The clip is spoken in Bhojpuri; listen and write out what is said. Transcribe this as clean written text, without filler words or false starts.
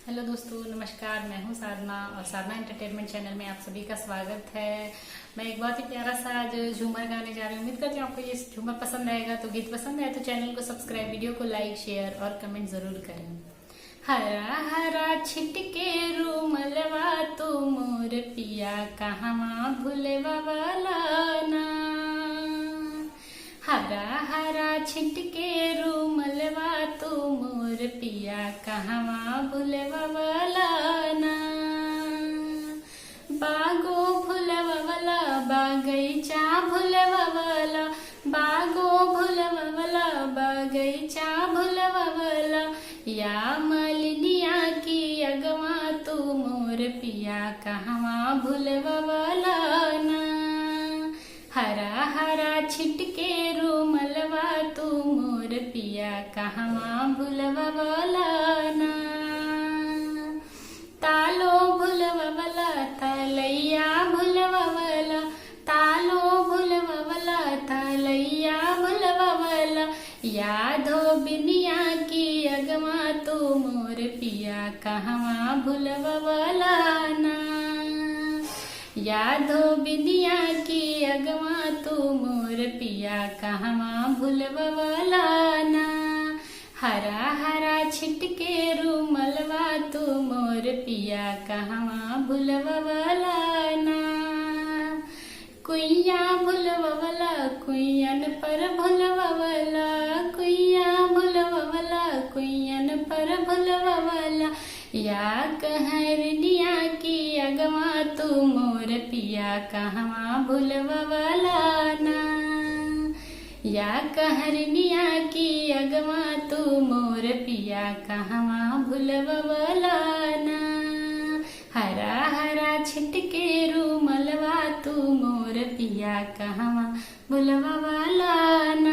हेलो दोस्तों, नमस्कार। मैं हूं साधना और साधना एंटरटेनमेंट चैनल में आप सभी का स्वागत है। मैं एक बहुत ही प्यारा सा आज झूमर गाने जा रही हूँ। उम्मीद करती हूँ आपको ये झूमर पसंद आएगा। तो गीत पसंद आए तो चैनल को सब्सक्राइब, वीडियो को लाइक, शेयर और कमेंट जरूर करें। हरा हरा छिटके रूमलवा तू मोर पिया कहवा भूलवा वाला ना। हरा हरा छिटके रूमलवा तू मोर पिया कहवा भूलवा वाला ना। बागो भूलवा वाला बागैचा भूलवा वाला, बागो भूलवा वाला बागैचा भूलवा वाला, या मलिनिया की अगवा तू मोर पिया कहवा भूलवा वाला ना। हरा हरा छिटके रूमलवा तू मोर पिया कहवा भूलवा वाला ना। तालो भूलवा वाला तलैया भूलवा वाला, तालो भूलवा वाला तलैया भूलवा वाला, यादो बिनिया की अगवा तू मोर पिया कहवा भूलवा वाला ना। यादो बिनिया की अगवा तू मोर पिया कहवा भूलवा वाला ना। हरा हरा छिटके रूमलवा तू मोर पिया कहवा भूलवा वाला ना। कुइया भूलवा वाला कुइयन पर भूलवा वाला, कुइया भूलवा वाला कुइयन पर भूलवा वाला, या कहरनिया की अगवा तू मोर पिया कहवा भूलवा वाला ना। या कहरनिया की अगवा तू मोर पिया कहवा भूलवा वाला ना। हरा हरा छिटके रूमलवा तू मोर पिया कहवा भूलवा वाला ना।